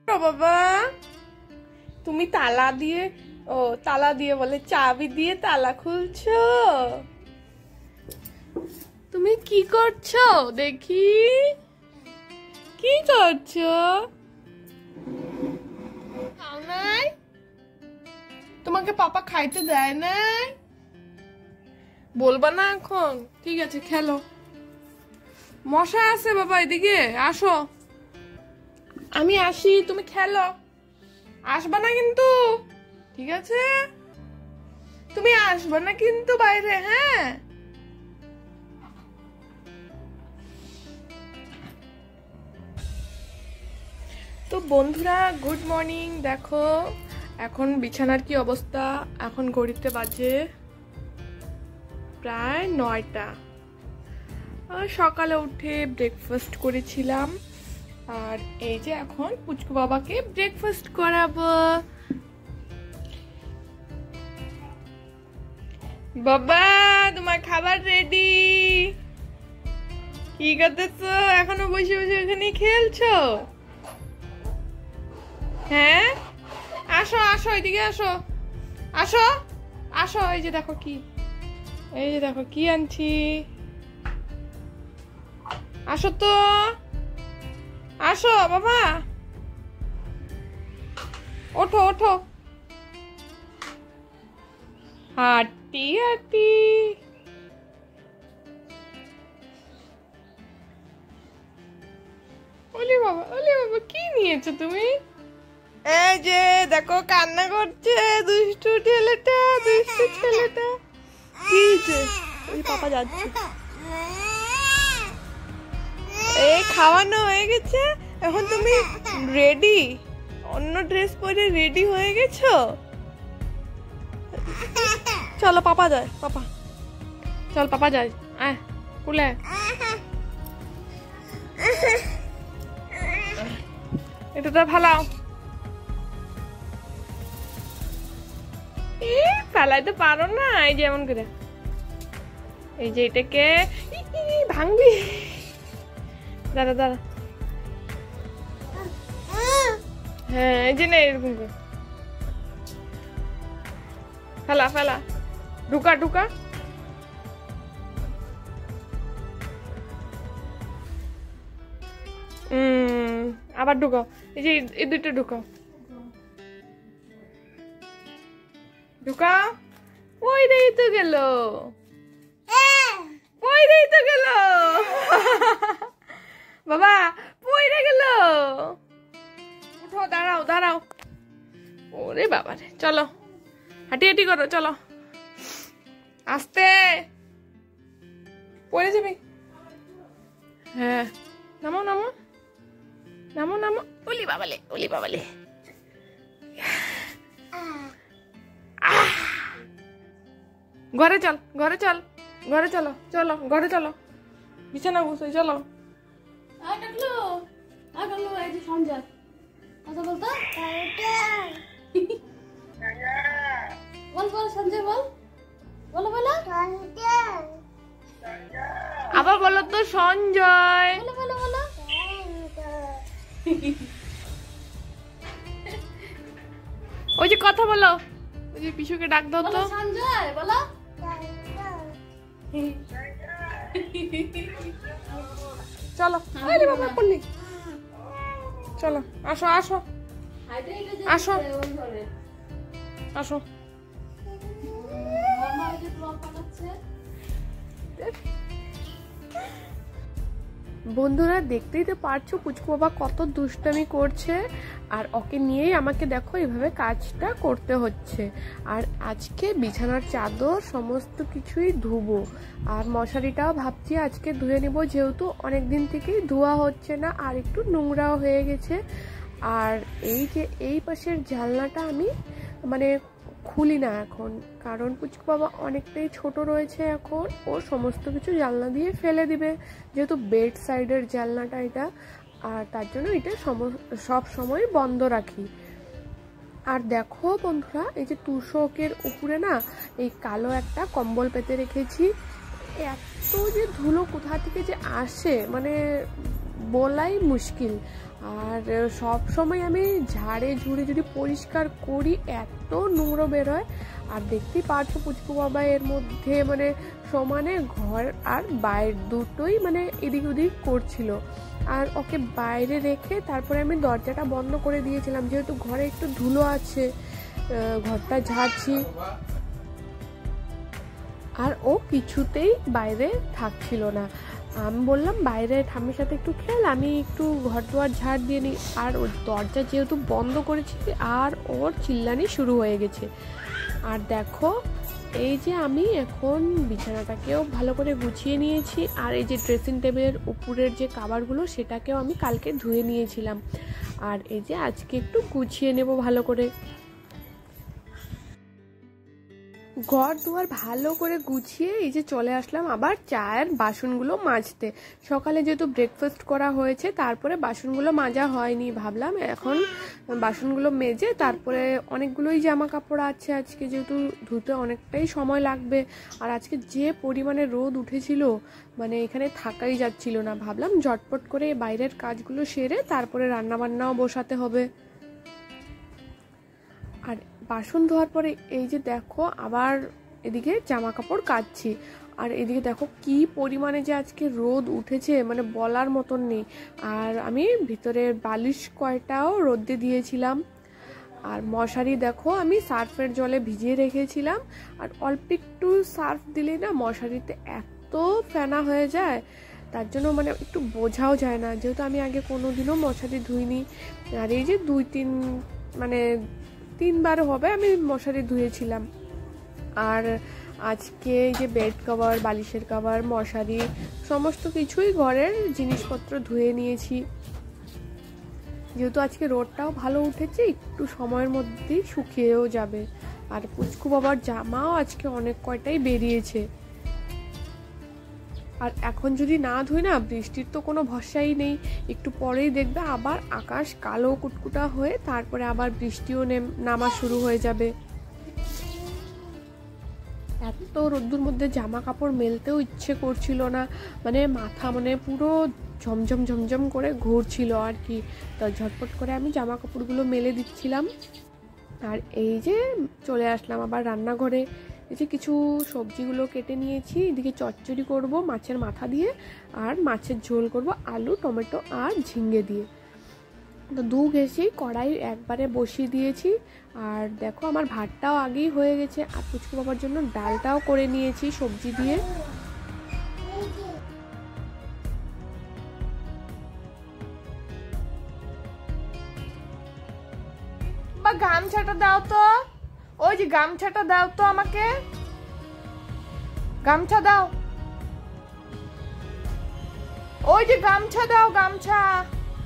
বাবা তুমি তালা দিয়ে তালা দিয়ে বলে চাবি দিয়ে তালা খুলছো। তুমি কি করছো দেখি, কি করছো? খাও নাই? তোমাকে পাপা খাইতে দেয় নাই? বলবা না এখন? ঠিক আছে খেলো। মশা আছে বাবা, এদিকে আসো। আমি আসি, তুমি খেলো। আসবা না কিন্তু, ঠিক আছে? তুমি আসবা না কিন্তু বাইরে, হ্যাঁ? তো বন্ধুরা গুড মর্নিং। দেখো এখন বিছানার কি অবস্থা। এখন ঘড়িতে বাজে প্রায় 9টা। সকালে উঠে ব্রেকফাস্ট করেছিলাম, আর এই যে এখন পুচকু বাবাকে ব্রেকফাস্ট করাবো। বাবা তোমার খাবার রেডি। কি করতেছো? এখনো বসে বসে এখানে খেলছো? হ্যাঁ আসো আসো, এদিকে আসো, আসো আসো। এই যে দেখো কি, এই যে দেখো কি আনছি। আসো তো, আসো বাবা, ওঠো ওঠো। হাঁটি হাঁটি। ওলে বাবা, ওলে বাবা, কি নিয়েছো তুমি? এই যে দেখো কান্না করছে দুষ্টু ছেলেটা, দুষ্টু ছেলেটা। কি যে ওই পাপা যাচ্ছে। এই খাওয়ানো হয়ে গেছে, এখন তুমি রেডি, অন্য ড্রেস পরে রেডি হয়ে গেছো। চলো পাপা যায়, পাপা চল, পাপা যায়। আয় কুলে। এটা ফালাও। ফেলাইতে পারো না, এই যে এমন করে, এই যে এটাকে ভাঙবি। দাঁড়া দাঁড়া, হ্যাঁ এই যে না এরকম করে ফেলা ফেলা, ঢুকা ঢুকা। আবার ঢুকাও, এই যে এই দুইটা ঢুকাও, ঢুকাও। ওই রেই তো গেল, ওই রেই তো গেল। বাবা পয়রে গেল। উঠো, দাঁড়াও দাঁড়াও। ওরে বাবা রে, চলো হাঁটি হাঁটি করো, চলো আস্তে, পড়ে যাবি। হ্যাঁ নামো নামো নামো নামো। ওলি বাবালে, ওলি বাবালে। ঘরে চল, ঘরে চল, ঘরে চলো, চলো ঘরে চলো, বিছানা বসে চলো। আবার বলো তো সঞ্জয়। ওই যে কথা বলো, ওই যে পিছুকে ডাক দাও তো। সঞ্জয় বলো। চলো আরে বাবা পড়লি, চলো আসো আসো আসো আসো। বন্ধুরা দেখতেই তো পারছো পুচকু বাবা কত দুষ্টামি করছে, আর ওকে নিয়েই আমাকে দেখো এইভাবে কাজটা করতে হচ্ছে। আর আজকে বিছানার চাদর সমস্ত কিছুই ধুবো, আর মশারিটাও ভাবছি আজকে ধুয়ে নিব, যেহেতু অনেক দিন থেকেই ধোয়া হচ্ছে না আর একটু নোংরাও হয়ে গেছে। আর এই যে এই পাশের জানলাটা আমি মানে খুলি না এখন, কারণ পুচকু বাবা অনেকটাই ছোট রয়েছে এখন, ও সমস্ত কিছু জানলা দিয়ে ফেলে দিবে, যেহেতু বেড সাইডের জানলাটা এটা, আর তার জন্য এটা সব সময় বন্ধ রাখি। আর দেখো বন্ধুরা এই যে তুষকের উপরে না এই কালো একটা কম্বল পেতে রেখেছি, এত যে ধুলো কোথা থেকে যে আসে মানে বলাই মুশকিল। আর সব সময় আমি ঝাড়ে ঝুড়ে যদি পরিষ্কার করি এত নোংরা বেরোয়। আর দেখতেই পারছো পুচকু বাবা এর মধ্যে মানে সমানে ঘর আর বাইরে দুটোই মানে এদিক ওদিক করছিল। আর ওকে বাইরে রেখে তারপরে আমি দরজাটা বন্ধ করে দিয়েছিলাম, যেহেতু ঘরে একটু ধুলো আছে, ঘরটা ঝাড়ছি। আর ও কিছুতেই বাইরে থাকছিল না। আমি বললাম বাইরে ঠাম্মির সাথে একটু খেল, আমি একটু ঘর দুয়ার ঝাড় দিয়ে নিই। আর ওর দরজা যেহেতু বন্ধ করেছি আর ওর চিল্লানি শুরু হয়ে গেছে। আর দেখো এই যে আমি এখন বিছানাটাকেও ভালো করে গুছিয়ে নিয়েছি। আর এই যে ড্রেসিং টেবিলের উপরের যে কভারগুলো সেটাকেও আমি কালকে ধুয়ে নিয়েছিলাম। আর এই যে আজকে একটু গুছিয়ে নেব ভালো করে। ঘর দুয়ার ভালো করে গুছিয়ে এই যে চলে আসলাম আবার চায়ের বাসনগুলো মাজতে। সকালে যেহেতু ব্রেকফাস্ট করা হয়েছে তারপরে বাসনগুলো মাজা হয়নি, ভাবলাম এখন বাসনগুলো মেজে তারপরে অনেকগুলোই জামা কাপড় আছে আজকে, যেহেতু ধুতে অনেকটাই সময় লাগবে। আর আজকে যে পরিমাণে রোদ উঠেছিল মানে এখানে থাকাই যাচ্ছিল না, ভাবলাম ঝটপট করে বাইরের কাজগুলো সেরে তারপরে রান্নাবান্নাও বসাতে হবে। আর বাসন ধোয়ার পরে এই যে দেখো আবার এদিকে জামা কাপড় কাচ্ছি। আর এদিকে দেখো কি পরিমাণে যে আজকে রোদ উঠেছে মানে বলার মতন নেই। আর আমি ভিতরে বালিশ কয়টাও রোদে দিয়েছিলাম। আর মশারি দেখো আমি সার্ফের জলে ভিজিয়ে রেখেছিলাম। আর অল্প একটু সার্ফ দিলেই না মশারিতে এত ফেনা হয়ে যায়, তার জন্য মানে একটু বোঝাও যায় না, যেহেতু আমি আগে কোনোদিনও মশারি ধুইনি। আর এই যে 3বার হবে আমি মশারি ধুয়েছিলাম। আর আজকে যে বেড কভার, বালিশের কভার, মশারি সমস্ত কিছুই ঘরের জিনিসপত্র ধুয়ে নিয়েছি, যেহেতু আজকে রোদটাও ভালো উঠেছে একটু সময়ের মধ্যেই শুকিয়েও যাবে। আর পুচকু বাবার জামাও আজকে অনেক কয়টাই বেরিয়েছে। আর এখন যদি না ধুই না বৃষ্টির তো কোনো ভরসাই নেই, একটু পরেই দেখবে আবার আকাশ কালো কুটকুটা হয়ে তারপরে আবার বৃষ্টিও নামা শুরু হয়ে যাবে। এত রোদ্দুর মধ্যে জামা কাপড় মেলতেও ইচ্ছে করছিল না, মানে মাথা মানে পুরো ঝমঝম ঝমঝম করে ঘুরছিল আর কি। তো ঝটপট করে আমি জামা কাপড়গুলো মেলে দিচ্ছিলাম। আর এই যে চলে আসলাম আবার রান্নাঘরে। এই যে কিছু সবজিগুলো কেটে নিয়েছি, এদিকে চচ্চড়ি করব মাছের মাথা দিয়ে, আর মাছের ঝোল করব আলু, টমেটো আর ঝিঙ্গে দিয়ে। তো দু ঘেঁষি কড়াই একবারে বসিয়ে দিয়েছি। আর দেখো আমার ভাতটাও আগেই হয়ে গেছে। আর পুচকু বাবার জন্য ডালটাও করে নিয়েছি সবজি দিয়ে। বা গামছাটা দাও তো, ওই যে গামছাটা দাও তো আমাকে, গামছা দাও, ওই যে গামছা দাও, গামছা,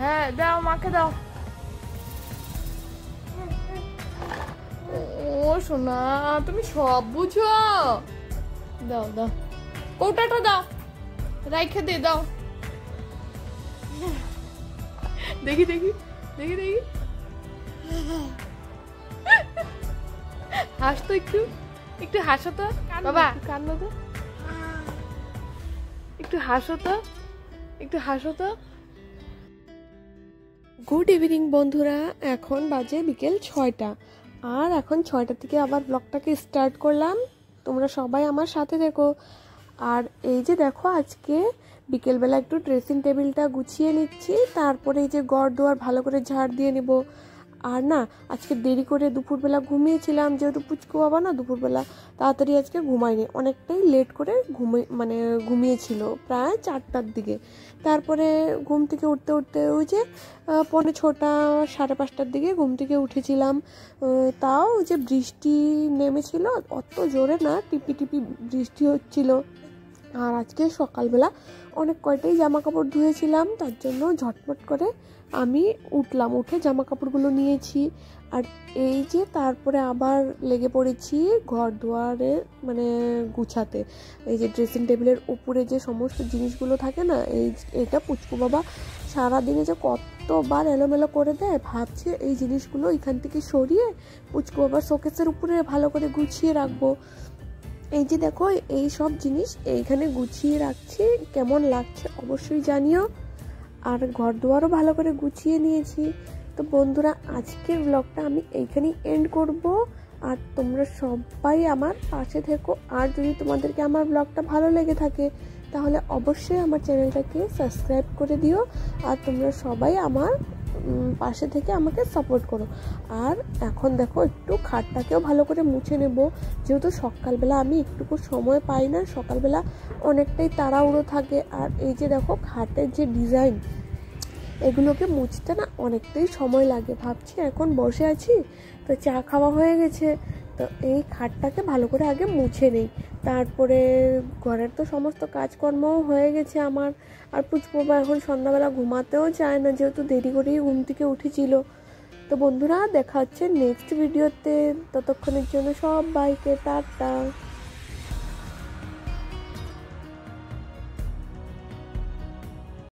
হ্যাঁ দাও মাকে দাও। ও সোনা তুমি সব বুঝো, দাও দাও কৌটাটা দাও, রাইখে দে দাও। দেখি দেখি দেখি দেখি, হাস তো একটু, একটু হাসো তো বাবা, কান্না তো একটু হাসো তো, একটু হাসো তো। গুড ইভিনিং বন্ধুরা, এখন বাজে বিকেল 6টা। আর এখন 6টা থেকে আবার ব্লগটাকে স্টার্ট করলাম, তোমরা সবাই আমার সাথে দেখো। আর এই যে দেখো আজকে বিকেলবেলা একটু ড্রেসিং টেবিলটা গুছিয়ে নিচ্ছি, তারপরে এই যে ঘর দুয়ার ভালো করে ঝাড় দিয়ে নেব। আর না আজকে দেরি করে দুপুরবেলা ঘুমিয়েছিলাম, যেহেতু পুচকু বাবা না দুপুরবেলা তাড়াতাড়ি আজকে ঘুমায়নি, অনেকটাই লেট করে ঘুমিয়েছিল প্রায় 4টার দিকে। তারপরে ঘুম থেকে উঠতে উঠতে ওই যে 6:45 5:30টার দিকে ঘুম থেকে উঠেছিলাম। তাও যে বৃষ্টি নেমেছিল, অত জোরে না, টিপি টিপি বৃষ্টি হচ্ছিল। আর আজকে সকালবেলা অনেক কয়টাই জামা কাপড় ধুয়েছিলাম, তার জন্য ঝটপট করে আমি উঠলাম, উঠে জামা কাপড়গুলো নিয়েছি। আর এই যে তারপরে আবার লেগে পড়েছি ঘর দুয়ারে গুছাতে। এই যে ড্রেসিং টেবিলের উপরে যে সমস্ত জিনিসগুলো থাকে না, এটা পুচকু বাবা সারাদিনে যে কতবার এলোমেলো করে দেয়, ভাবছি এই জিনিসগুলো এখান থেকে সরিয়ে পুচকু বাবার শোকেসের উপরে ভালো করে গুছিয়ে রাখবো। এই যে দেখো এই সব জিনিস এইখানে গুছিয়ে রাখছি, কেমন লাগছে অবশ্যই জানিও। আর ঘর দুয়ারও ভালো করে গুছিয়ে নিয়েছি। তো বন্ধুরা, আজকের ব্লগটা আমি এইখানেই এন্ড করব। আর তোমরা সবাই আমার পাশে থেকো। আর যদি তোমাদেরকে আমার ব্লগটা ভালো লেগে থাকে তাহলে অবশ্যই আমার চ্যানেলটাকে সাবস্ক্রাইব করে দিও। আর তোমরা সবাই আমার পাশে থেকে আমাকে সাপোর্ট করো। আর এখন দেখো একটু খাটটাকেও ভালো করে মুছে নেব, যেহেতু সকালবেলা আমি একটুকু সময় পাই না, সকালবেলা অনেকটাই তাড়াহুড়ো থাকে। আর এই যে দেখো খাটের যে ডিজাইন, এগুলোকে মুছতে না অনেকটাই সময় লাগে। ভাবছি এখন বসে আছি তো চা খাওয়া হয়ে গেছে, তো এই খাটটাকে ভালো করে আগে মুছে নেই, তারপরে ঘরের তো সমস্ত কাজকর্মও হয়ে গেছে আমার। আর পুচকুবা এখন সন্ধ্যাবেলা ঘুমাতেও চায় না, যেহেতু দেরি করেই ঘুম থেকে উঠেছিল। তো বন্ধুরা, দেখা হচ্ছে নেক্সট ভিডিওতে। ততক্ষণের জন্য সবাইকে টাটা।